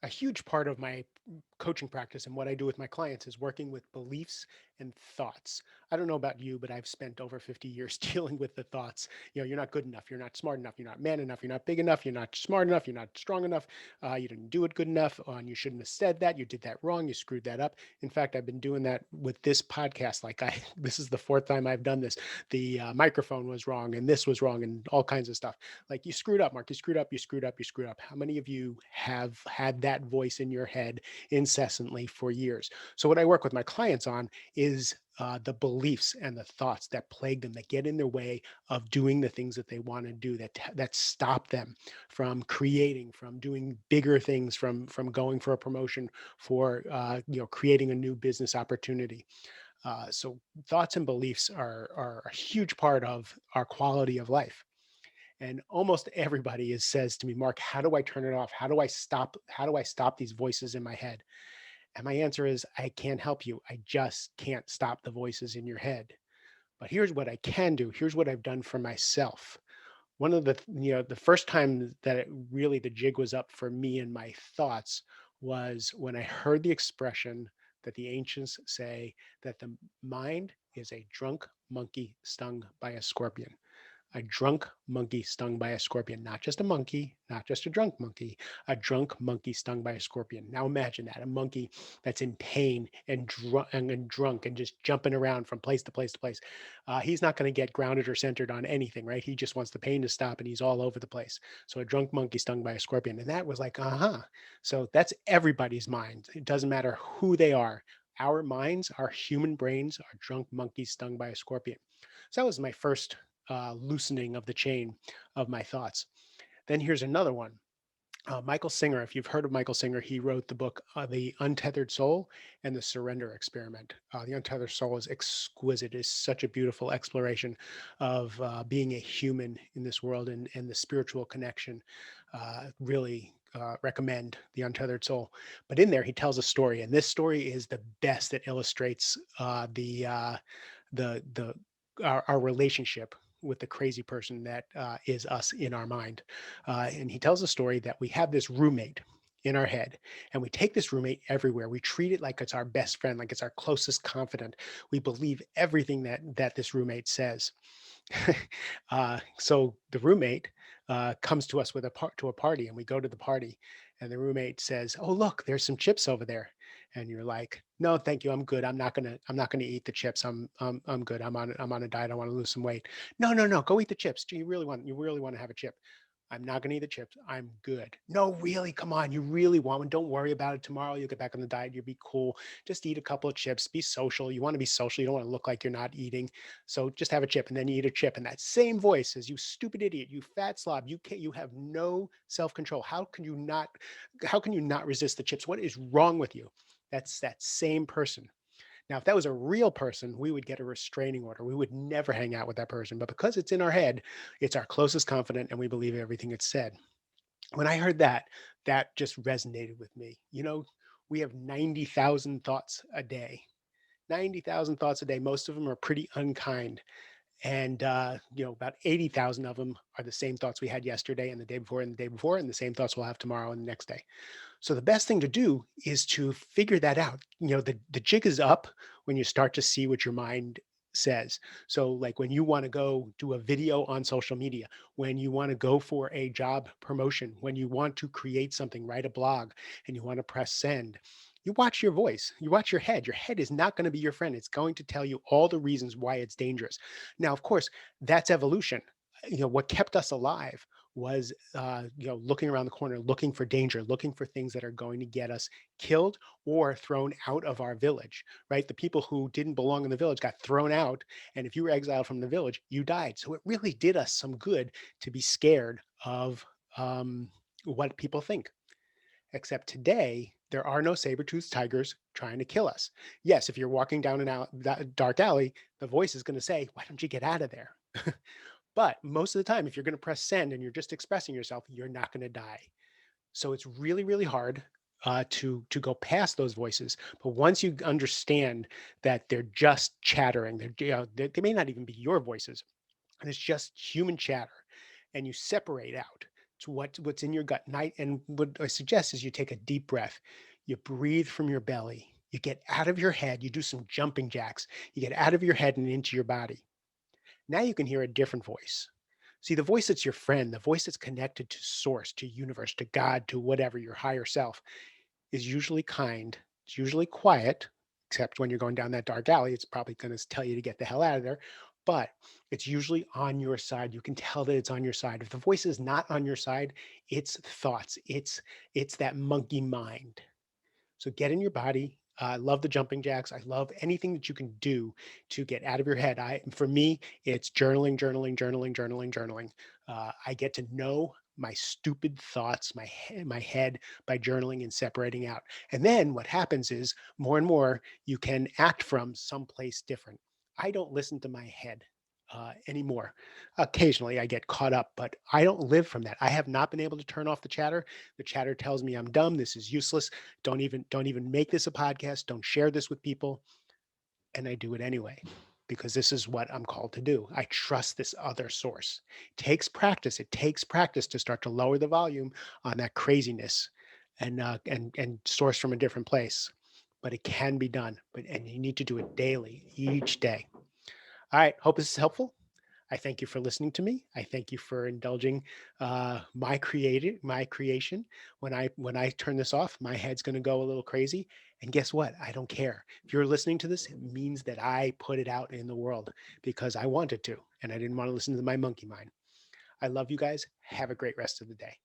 A huge part of my coaching practice and what I do with my clients is working with beliefs and thoughts. I don't know about you, but I've spent over 50 years dealing with the thoughts. You're not good enough. You're not smart enough. You're not man enough. You're not big enough. You're not smart enough. You're not strong enough. You didn't do it good enough. And you shouldn't have said that. You did that wrong. You screwed that up. In fact, I've been doing that with this podcast. This is the fourth time I've done this. The microphone was wrong and this was wrong and all kinds of stuff. Like, you screwed up, Mark. You screwed up. You screwed up. You screwed up. How many of you have had that voice in your head incessantly for years? So what I work with my clients on is the beliefs and the thoughts that plague them, that get in their way of doing the things that they want to do, that stop them from creating, from doing bigger things, from going for a promotion, for creating a new business opportunity. So thoughts and beliefs are a huge part of our quality of life. And almost everybody says to me, Mark, how do I turn it off? How do I stop these voices in my head? And my answer is, I can't help you. I just can't stop the voices in your head. But here's what I can do. Here's what I've done for myself. One of the first time that the jig was up for me and my thoughts was when I heard the expression that the ancients say that the mind is a drunk monkey stung by a scorpion. A drunk monkey stung by a scorpion, not just a monkey, not just a drunk monkey, a drunk monkey stung by a scorpion. Now imagine that, a monkey that's in pain and drunk and just jumping around from place to place to place. He's not going to get grounded or centered on anything, right? He just wants the pain to stop and he's all over the place. So a drunk monkey stung by a scorpion. And that was like, uh-huh. So that's everybody's mind. It doesn't matter who they are. Our minds, our human brains are drunk monkeys stung by a scorpion. So that was my first loosening of the chain of my thoughts. Then here's another one. Michael Singer, if you've heard of Michael Singer, he wrote the book, The Untethered Soul and the Surrender Experiment. The Untethered Soul is exquisite. It's such a beautiful exploration of being a human in this world and the spiritual connection. Really recommend The Untethered Soul. But in there, he tells a story, and this story is the best that illustrates the our relationship with the crazy person that is us in our mind. And he tells a story that we have this roommate in our head, and we take this roommate everywhere. We treat it like it's our best friend, like it's our closest confidant. We believe everything that this roommate says. So the roommate comes to us to a party, and we go to the party, and the roommate says, "Oh, look, there's some chips over there," and you're like, "No, thank you, I'm good. I'm not gonna eat the chips. I'm good. I'm on a diet. I want to lose some weight." "No, no, no, go eat the chips. Do you really want to have a chip?" "I'm not gonna eat the chips. I'm good." "No, really, come on. You really want one? Don't worry about it. Tomorrow you'll get back on the diet. You'll be cool. Just eat a couple of chips. Be social. You want to be social. You don't want to look like you're not eating. So just have a chip." And then you eat a chip. And that same voice says, "You stupid idiot, you fat slob. You have no self-control. How can you not resist the chips? What is wrong with you?" That's that same person. Now, if that was a real person, we would get a restraining order. We would never hang out with that person. But because it's in our head, it's our closest confidant and we believe everything it's said. When I heard that, that just resonated with me. We have 90,000 thoughts a day. 90,000 thoughts a day. Most of them are pretty unkind. And about 80,000 of them are the same thoughts we had yesterday and the day before and the day before, and the same thoughts we'll have tomorrow and the next day. So the best thing to do is to figure that out. The jig is up when you start to see what your mind says. So like when you want to go do a video on social media, when you want to go for a job promotion, when you want to create something, write a blog, and you want to press send, you watch your voice, you watch your head. Your head is not going to be your friend. It's going to tell you all the reasons why it's dangerous. Now, of course, that's evolution. What kept us alive was looking around the corner, looking for danger, looking for things that are going to get us killed or thrown out of our village, right? The people who didn't belong in the village got thrown out, and if you were exiled from the village, you died. So it really did us some good to be scared of what people think. Except today, there are no saber-toothed tigers trying to kill us. Yes, if you're walking down that dark alley, the voice is going to say, "Why don't you get out of there?" But most of the time, if you're going to press send and you're just expressing yourself, you're not going to die. So it's really, really hard to go past those voices. But once you understand that they're just chattering, they may not even be your voices, and it's just human chatter, and you separate out It's what's in your gut. And what I suggest is you take a deep breath. You breathe from your belly. You get out of your head. You do some jumping jacks. You get out of your head and into your body. Now you can hear a different voice. See, the voice that's your friend, the voice that's connected to source, to universe, to God, to whatever, your higher self, is usually kind. It's usually quiet, except when you're going down that dark alley, it's probably going to tell you to get the hell out of there. But it's usually on your side. You can tell that it's on your side. If the voice is not on your side, it's thoughts. It's that monkey mind. So get in your body. I love the jumping jacks. I love anything that you can do to get out of your head. For me, it's journaling, journaling, journaling, journaling, journaling. I get to know my stupid thoughts, my head by journaling and separating out. And then what happens is more and more you can act from someplace different. I don't listen to my head anymore. Occasionally I get caught up, but I don't live from that. I have not been able to turn off the chatter. The chatter tells me I'm dumb. This is useless. Don't even make this a podcast. Don't share this with people. And I do it anyway because this is what I'm called to do. I trust this other source. It takes practice. It takes practice to start to lower the volume on that craziness and source from a different place. But it can be done. And you need to do it daily, each day. All right. Hope this is helpful. I thank you for listening to me. I thank you for indulging my creation. When I turn this off, my head's going to go a little crazy. And guess what? I don't care. If you're listening to this, it means that I put it out in the world because I wanted to, and I didn't want to listen to my monkey mind. I love you guys. Have a great rest of the day.